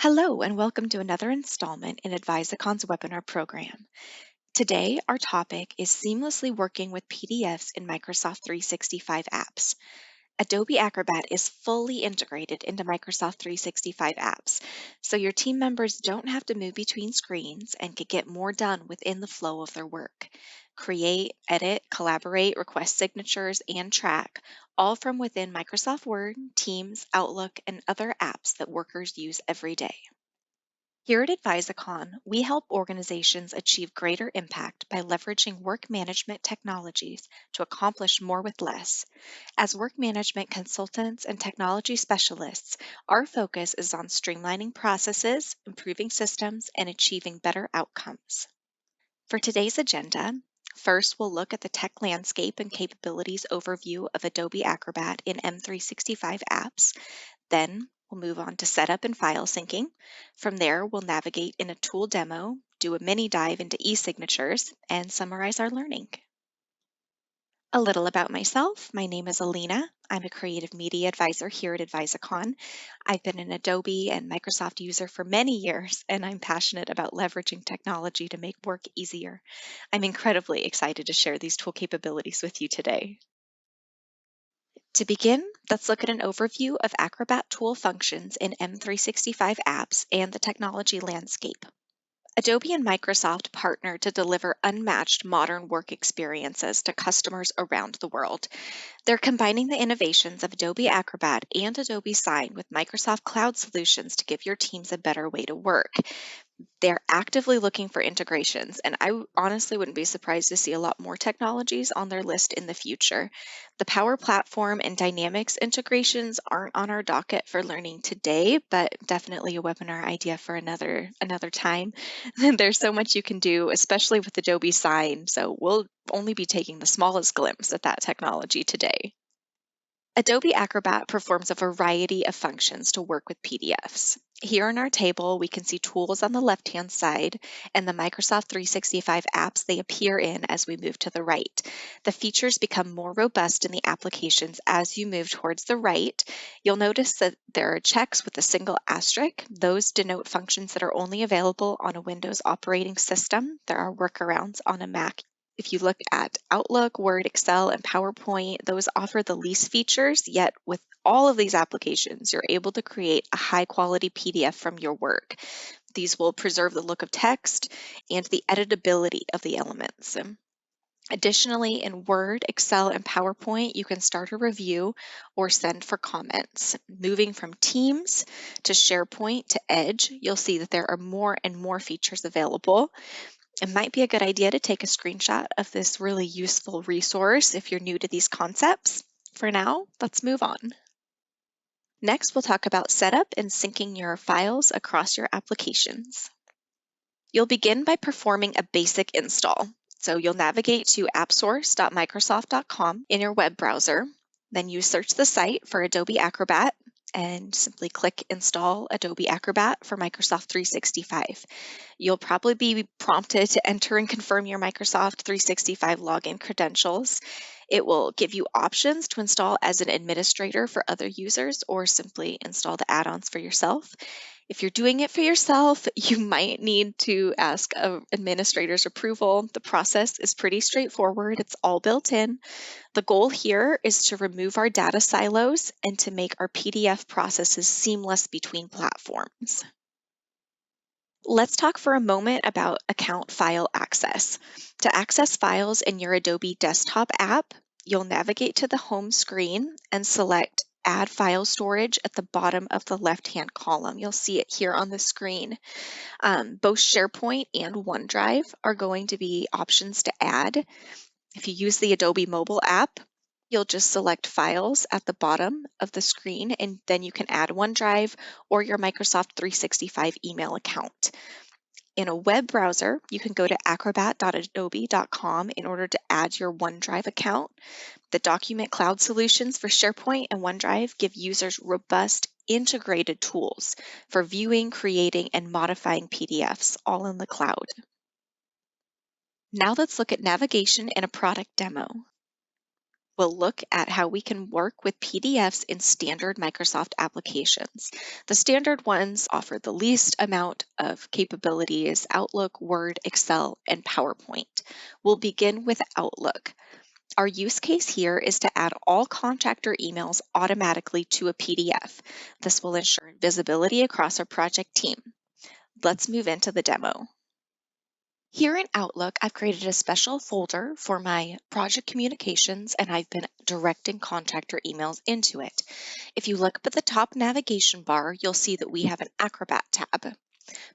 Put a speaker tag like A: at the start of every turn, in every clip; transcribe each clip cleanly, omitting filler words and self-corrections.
A: Hello, and welcome to another installment in Advisocon's webinar program. Today, our topic is seamlessly working with PDFs in Microsoft 365 apps. Adobe Acrobat is fully integrated into Microsoft 365 apps, so your team members don't have to move between screens and can get more done within the flow of their work. Create, edit, collaborate, request signatures, and track, all from within Microsoft Word, Teams, Outlook, and other apps that workers use every day. Here at Advisicon, we help organizations achieve greater impact by leveraging work management technologies to accomplish more with less. As work management consultants and technology specialists, our focus is on streamlining processes, improving systems, and achieving better outcomes. For today's agenda, first we'll look at the tech landscape and capabilities overview of Adobe Acrobat in M365 apps. Then we'll move on to setup and file syncing. From there, we'll navigate in a tool demo, do a mini dive into e-signatures, and summarize our learning. A little about myself. My name is Alina. I'm a creative media advisor here at Advisicon. I've been an Adobe and Microsoft user for many years, and I'm passionate about leveraging technology to make work easier. I'm incredibly excited to share these tool capabilities with you today. To begin, let's look at an overview of Acrobat tool functions in M365 apps and the technology landscape. Adobe and Microsoft partner to deliver unmatched modern work experiences to customers around the world. They're combining the innovations of Adobe Acrobat and Adobe Sign with Microsoft Cloud solutions to give your teams a better way to work. They're actively looking for integrations, and I honestly wouldn't be surprised to see a lot more technologies on their list in the future. The Power Platform and Dynamics integrations aren't on our docket for learning today, but definitely a webinar idea for another time. There's so much you can do, especially with Adobe Sign, so we'll only be taking the smallest glimpse at that technology today. Adobe Acrobat performs a variety of functions to work with PDFs. Here in our table, we can see tools on the left-hand side and the Microsoft 365 apps they appear in as we move to the right. The features become more robust in the applications as you move towards the right. You'll notice that there are checks with a single asterisk. Those denote functions that are only available on a Windows operating system. There are workarounds on a Mac. If you look at Outlook, Word, Excel, and PowerPoint, those offer the least features, yet with all of these applications, you're able to create a high-quality PDF from your work. These will preserve the look of text and the editability of the elements. Additionally, in Word, Excel, and PowerPoint, you can start a review or send for comments. Moving from Teams to SharePoint to Edge, you'll see that there are more and more features available. It might be a good idea to take a screenshot of this really useful resource if you're new to these concepts. For now, let's move on. Next, we'll talk about setup and syncing your files across your applications. You'll begin by performing a basic install. So you'll navigate to appsource.microsoft.com in your web browser. Then you search the site for Adobe Acrobat and simply click Install Adobe Acrobat for Microsoft 365. You'll probably be prompted to enter and confirm your Microsoft 365 login credentials. It will give you options to install as an administrator for other users or simply install the add-ons for yourself. If you're doing it for yourself, you might need to ask an administrator's approval. The process is pretty straightforward. It's all built in. The goal here is to remove our data silos and to make our PDF processes seamless between platforms. Let's talk for a moment about account file access. To access files in your Adobe Desktop app, you'll navigate to the home screen and select Add File Storage at the bottom of the left-hand column. You'll see it here on the screen. Both SharePoint and OneDrive are going to be options to add. If you use the Adobe mobile app, you'll just select Files at the bottom of the screen, and then you can add OneDrive or your Microsoft 365 email account. In a web browser, you can go to acrobat.adobe.com in order to add your OneDrive account. The document cloud solutions for SharePoint and OneDrive give users robust, integrated tools for viewing, creating, and modifying PDFs, all in the cloud. Now let's look at navigation in a product demo. we'll look at how we can work with PDFs in standard Microsoft applications. The standard ones offer the least amount of capabilities: Outlook, Word, Excel, and PowerPoint. We'll begin with Outlook. Our use case here is to add all contractor emails automatically to a PDF. This will ensure visibility across our project team. Let's move into the demo. Here in Outlook, I've created a special folder for my project communications, and I've been directing contractor emails into it. If you look up at the top navigation bar, you'll see that we have an Acrobat tab.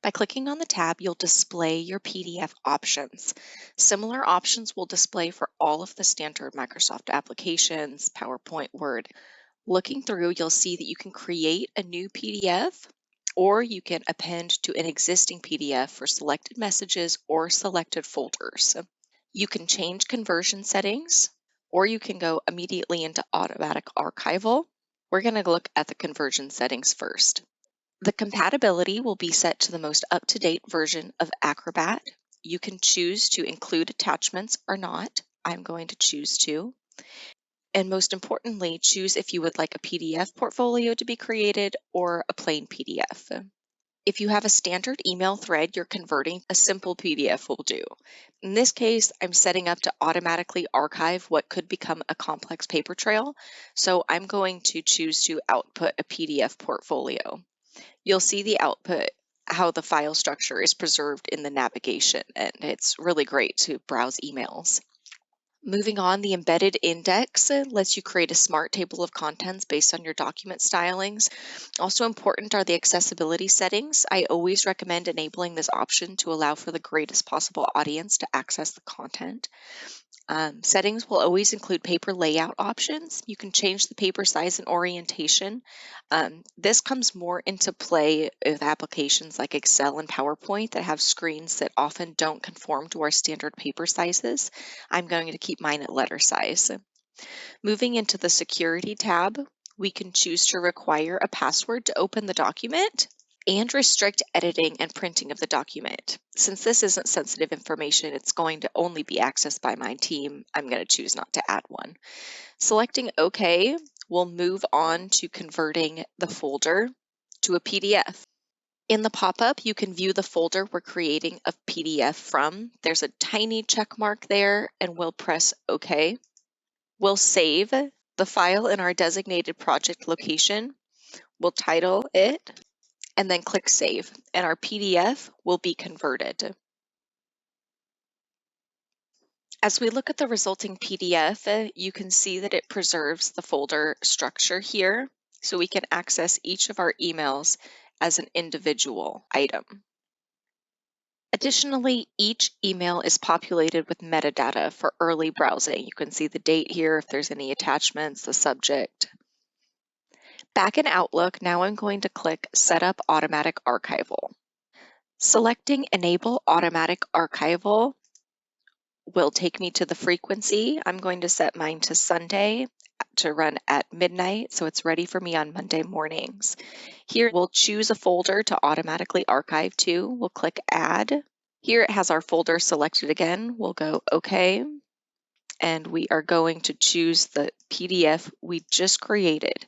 A: By clicking on the tab, you'll display your PDF options. Similar options will display for all of the standard Microsoft applications, PowerPoint, Word. Looking through, you'll see that you can create a new PDF, or you can append to an existing PDF for selected messages or selected folders. You can change conversion settings, or you can go immediately into automatic archival. We're going to look at the conversion settings first. The compatibility will be set to the most up-to-date version of Acrobat. You can choose to include attachments or not. I'm going to choose to. And most importantly, choose if you would like a PDF portfolio to be created or a plain PDF. If you have a standard email thread you're converting, a simple PDF will do. In this case, I'm setting up to automatically archive what could become a complex paper trail, so I'm going to choose to output a PDF portfolio. You'll see the output, how the file structure is preserved in the navigation, and it's really great to browse emails. Moving on, the embedded index lets you create a smart table of contents based on your document stylings. Also important are the accessibility settings. I always recommend enabling this option to allow for the greatest possible audience to access the content. Settings will always include paper layout options. You can change the paper size and orientation. This comes more into play with applications like Excel and PowerPoint that have screens that often don't conform to our standard paper sizes. I'm going to keep mine at letter size. Moving into the Security tab, we can choose to require a password to open the document and restrict editing and printing of the document. Since this isn't sensitive information, it's going to only be accessed by my team. I'm going to choose not to add one. Selecting OK will move on to converting the folder to a PDF. In the pop-up, you can view the folder we're creating a PDF from. There's a tiny check mark there, and we'll press OK. We'll save the file in our designated project location. We'll title it, and then click Save, and our PDF will be converted. As we look at the resulting PDF, you can see that it preserves the folder structure here, so we can access each of our emails as an individual item. Additionally, each email is populated with metadata for early browsing. You can see the date here, if there's any attachments, the subject. Back in Outlook, now I'm going to click Set up Automatic Archival. Selecting Enable Automatic Archival will take me to the frequency. I'm going to set mine to Sunday to run at midnight, so it's ready for me on Monday mornings. Here we'll choose a folder to automatically archive to. We'll click Add. Here it has our folder selected again. We'll go OK, and we are going to choose the PDF we just created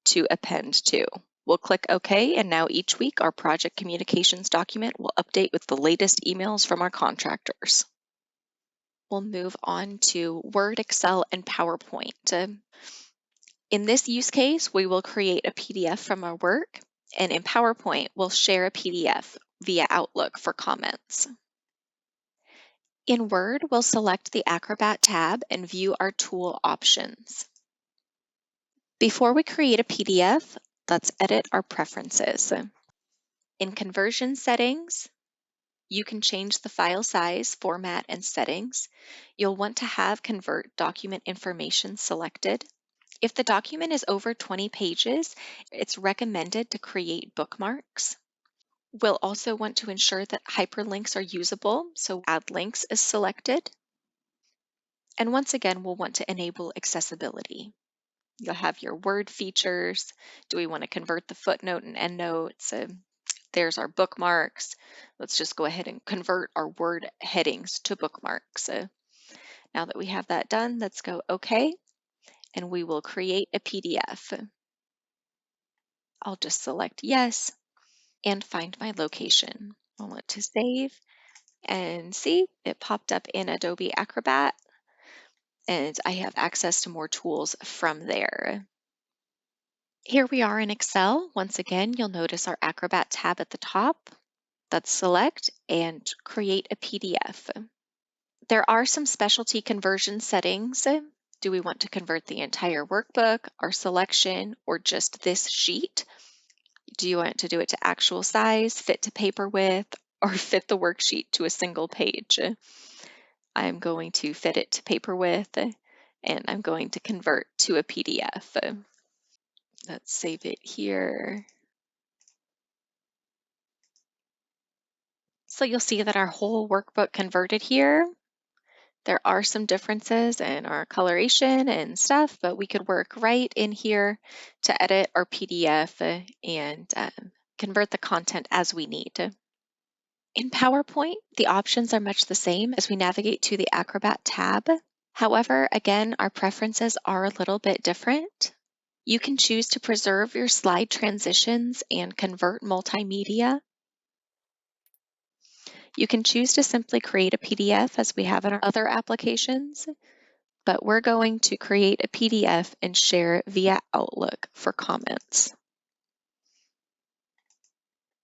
A: to append to. We'll click OK, and now each week our project communications document will update with the latest emails from our contractors. We'll move on to Word, Excel, and PowerPoint. In this use case, we will create a PDF from our work, and in PowerPoint, we'll share a PDF via Outlook for comments. In Word, we'll select the Acrobat tab and view our tool options. Before we create a PDF, let's edit our preferences. In conversion settings, you can change the file size, format, and settings. You'll want to have Convert Document Information selected. If the document is over 20 pages, it's recommended to create bookmarks. We'll also want to ensure that hyperlinks are usable, so Add Links is selected. And once again, we'll want to enable accessibility. You'll have your Word features. Do we want to convert the footnote and endnotes? There's our bookmarks. Let's just go ahead and convert our Word headings to bookmarks. Now that we have that done, let's go OK, and we will create a PDF. I'll just select yes and find my location. I want to save, and see, it popped up in Adobe Acrobat, and I have access to more tools from there. Here we are in Excel. Once again, you'll notice our Acrobat tab at the top. Let's select and create a PDF. There are some specialty conversion settings. Do we want to convert the entire workbook, our selection, or just this sheet? Do you want to do it to actual size, fit to paper width, or fit the worksheet to a single page? I'm going to fit it to paper width, and I'm going to convert to a PDF. Let's save it here. So you'll see that our whole workbook converted here. There are some differences in our coloration and stuff, but we could work right in here to edit our PDF and convert the content as we need. In PowerPoint, the options are much the same as we navigate to the Acrobat tab. However, again, our preferences are a little bit different. You can choose to preserve your slide transitions and convert multimedia. You can choose to simply create a PDF as we have in our other applications, but we're going to create a PDF and share it via Outlook for comments.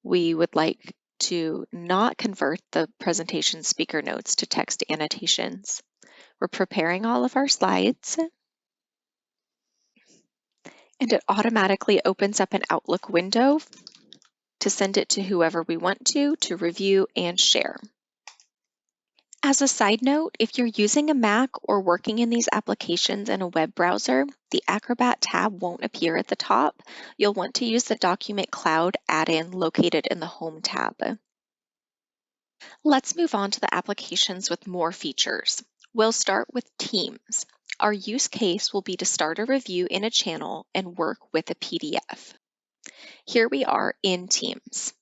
A: We would like to not convert the presentation speaker notes to text annotations. We're preparing all of our slides, and it automatically opens up an Outlook window to send it to whoever we want to review and share. As a side note, if you're using a Mac or working in these applications in a web browser, the Acrobat tab won't appear at the top. You'll want to use the Document Cloud add-in located in the Home tab. Let's move on to the applications with more features. We'll start with Teams. Our use case will be to start a review in a channel and work with a PDF. Here we are in Teams.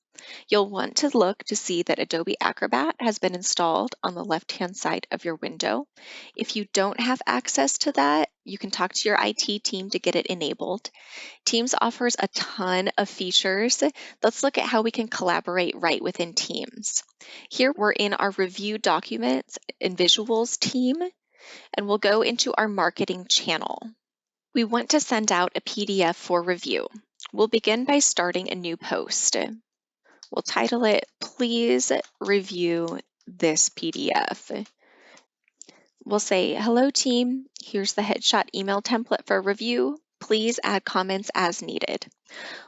A: You'll want to look to see that Adobe Acrobat has been installed on the left-hand side of your window. If you don't have access to that, you can talk to your IT team to get it enabled. Teams offers a ton of features. Let's look at how we can collaborate right within Teams. Here we're in our Review Documents and Visuals team, and we'll go into our Marketing channel. We want to send out a PDF for review. We'll begin by starting a new post. We'll title it, Please Review This PDF. We'll say, hello team, here's the headshot email template for review. Please add comments as needed.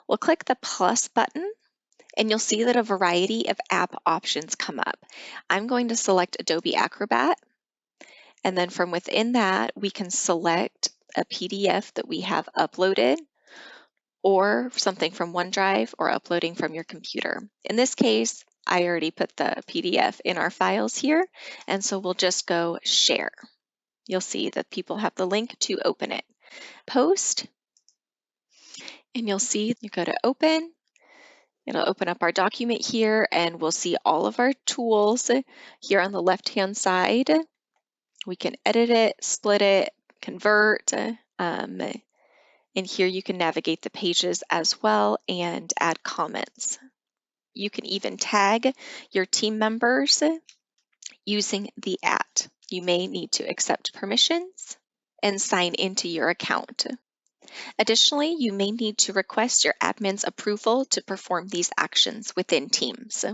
A: We'll click the plus button, and you'll see that a variety of app options come up. I'm going to select Adobe Acrobat, and then from within that, we can select a PDF that we have uploaded, or something from OneDrive, or uploading from your computer. In this case, I already put the PDF in our files here, and so we'll just go share. You'll see that people have the link to open it. Post, and you'll see you go to open. It'll open up our document here, and we'll see all of our tools here on the left-hand side. We can edit it, split it, convert, and here you can navigate the pages as well and add comments. You can even tag your team members using the @ You may need to accept permissions and sign into your account. Additionally, you may need to request your admin's approval to perform these actions within Teams.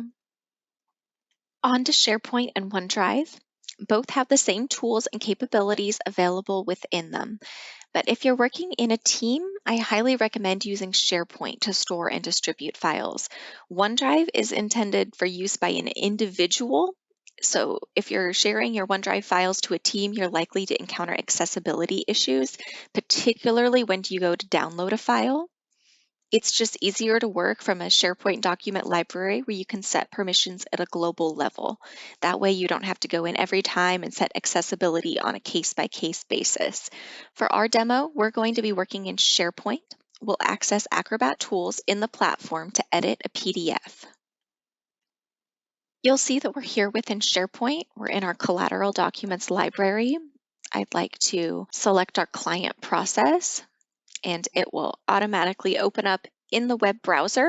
A: On to SharePoint and OneDrive. Both have the same tools and capabilities available within them. But if you're working in a team, I highly recommend using SharePoint to store and distribute files. OneDrive is intended for use by an individual. So if you're sharing your OneDrive files to a team, you're likely to encounter accessibility issues, particularly when you go to download a file. It's just easier to work from a SharePoint document library where you can set permissions at a global level. That way you don't have to go in every time and set accessibility on a case-by-case basis. For our demo, we're going to be working in SharePoint. We'll access Acrobat tools in the platform to edit a PDF. You'll see that we're here within SharePoint. We're in our collateral documents library. I'd like to select our client process, and it will automatically open up in the web browser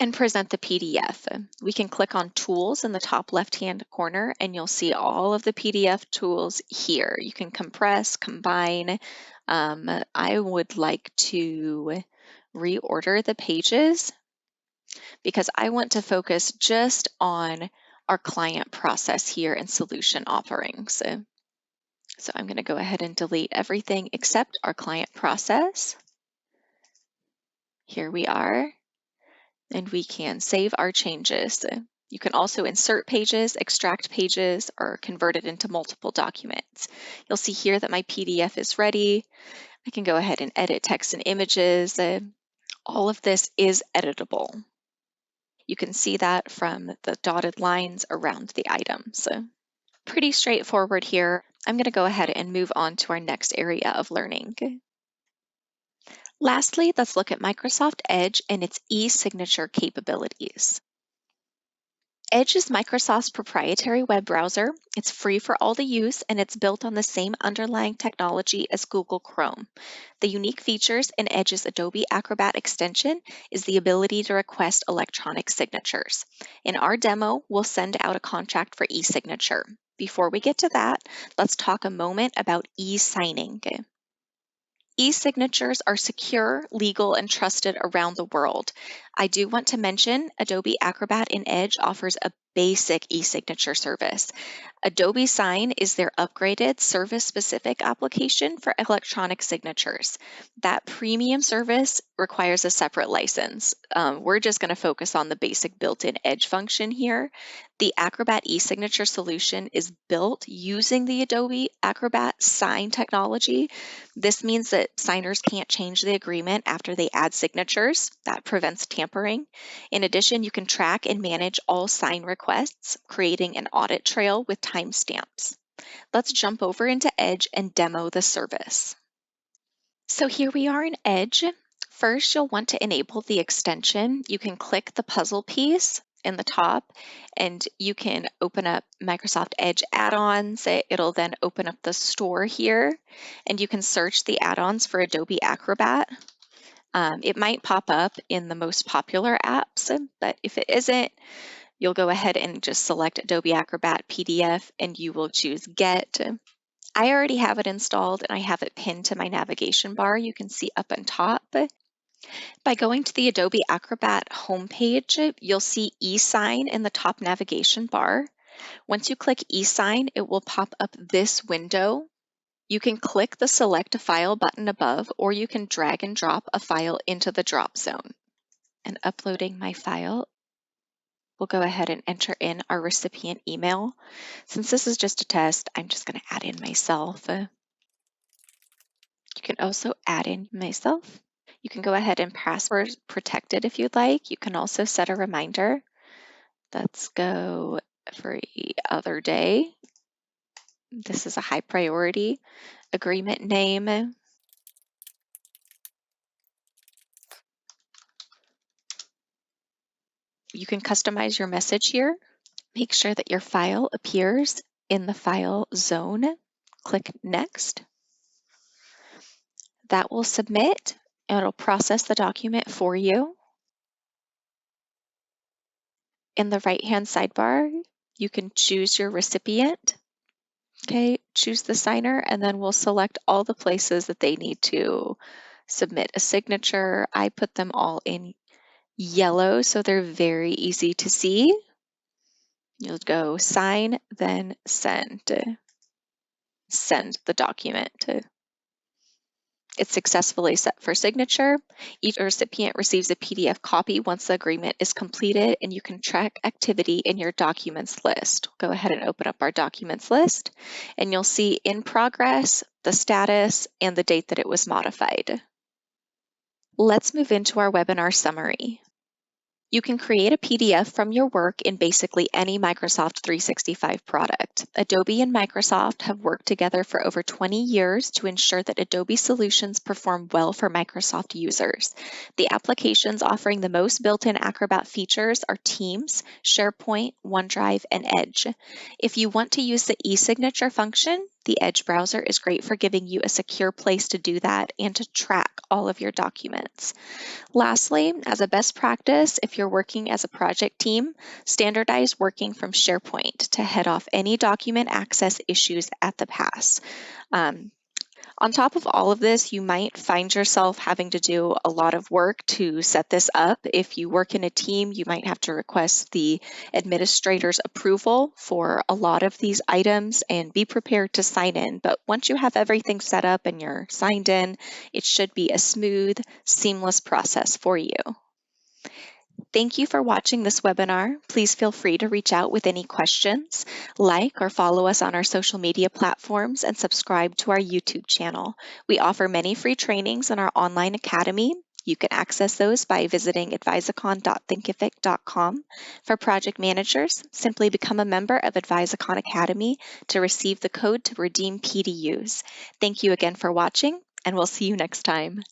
A: and present the PDF. We can click on Tools in the top left-hand corner, and you'll see all of the PDF tools here. You can compress, combine. I would like to reorder the pages because I want to focus just on our client process here and solution offerings. So I'm going to go ahead and delete everything except our client process. Here we are, and we can save our changes. You can also insert pages, extract pages, or convert it into multiple documents. You'll see here that my PDF is ready. I can go ahead and edit text and images. All of this is editable. You can see that from the dotted lines around the items. Pretty straightforward here. I'm going to go ahead and move on to our next area of learning. Lastly, let's look at Microsoft Edge and its e-signature capabilities. Edge is Microsoft's proprietary web browser. It's free for all to use, and it's built on the same underlying technology as Google Chrome. The unique features in Edge's Adobe Acrobat extension is the ability to request electronic signatures. In our demo, we'll send out a contract for e-signature. Before we get to that, let's talk a moment about e-signing. E-signatures are secure, legal, and trusted around the world. I do want to mention Adobe Acrobat in Edge offers a basic e-signature service. Adobe Sign is their upgraded service-specific application for electronic signatures. That premium service requires a separate license. We're just going to focus on the basic built-in Edge function here. The Acrobat e-signature solution is built using the Adobe Acrobat Sign technology. This means that signers can't change the agreement after they add signatures. That prevents tampering. In addition, you can track and manage all sign requests, creating an audit trail with timestamps. Let's jump over into Edge and demo the service. So here we are in Edge. First, you'll want to enable the extension. You can click the puzzle piece in the top, and you can open up Microsoft Edge add-ons. It'll then open up the store here, and you can search the add-ons for Adobe Acrobat. It might pop up in the most popular apps, but if it isn't, you'll go ahead and just select Adobe Acrobat PDF, and you will choose Get. I already have it installed, and I have it pinned to my navigation bar. You can see up on top. By going to the Adobe Acrobat homepage, you'll see eSign in the top navigation bar. Once you click eSign, it will pop up this window. You can click the Select a File button above, or you can drag and drop a file into the drop zone. And uploading my file, we'll go ahead and enter in our recipient email. Since this is just a test, I'm just going to add in myself. You can also add in myself. You can go ahead and password protect it if you'd like. You can also set a reminder. Let's go every other day. This is a high priority. Agreement name. You can customize your message here. Make sure that your file appears in the file zone. Click Next. That will submit, and it'll process the document for you. In the right-hand sidebar, you can choose your recipient. Okay, choose the signer, and then we'll select all the places that they need to submit a signature. I put them all in yellow, so they're very easy to see. You'll go sign, then send. Send the document. It's successfully set for signature. Each recipient receives a PDF copy once the agreement is completed, and you can track activity in your documents list. Go ahead and open up our documents list, and you'll see in progress, the status, and the date that it was modified. Let's move into our webinar summary. You can create a PDF from your work in basically any Microsoft 365 product. Adobe and Microsoft have worked together for over 20 years to ensure that Adobe solutions perform well for Microsoft users. The applications offering the most built-in Acrobat features are Teams, SharePoint, OneDrive, and Edge. If you want to use the e-signature function, The Edge browser is great for giving you a secure place to do that and to track all of your documents. Lastly, as a best practice, if you're working as a project team, standardize working from SharePoint to head off any document access issues at the pass. On top of all of this, you might find yourself having to do a lot of work to set this up. If you work in a team, you might have to request the administrator's approval for a lot of these items and be prepared to sign in. But once you have everything set up and you're signed in, it should be a smooth, seamless process for you. Thank you for watching this webinar. Please feel free to reach out with any questions, like or follow us on our social media platforms, and subscribe to our YouTube channel. We offer many free trainings in our online academy. You can access those by visiting advisicon.thinkific.com. For project managers, simply become a member of Advisicon Academy to receive the code to redeem PDUs. Thank you again for watching, and we'll see you next time.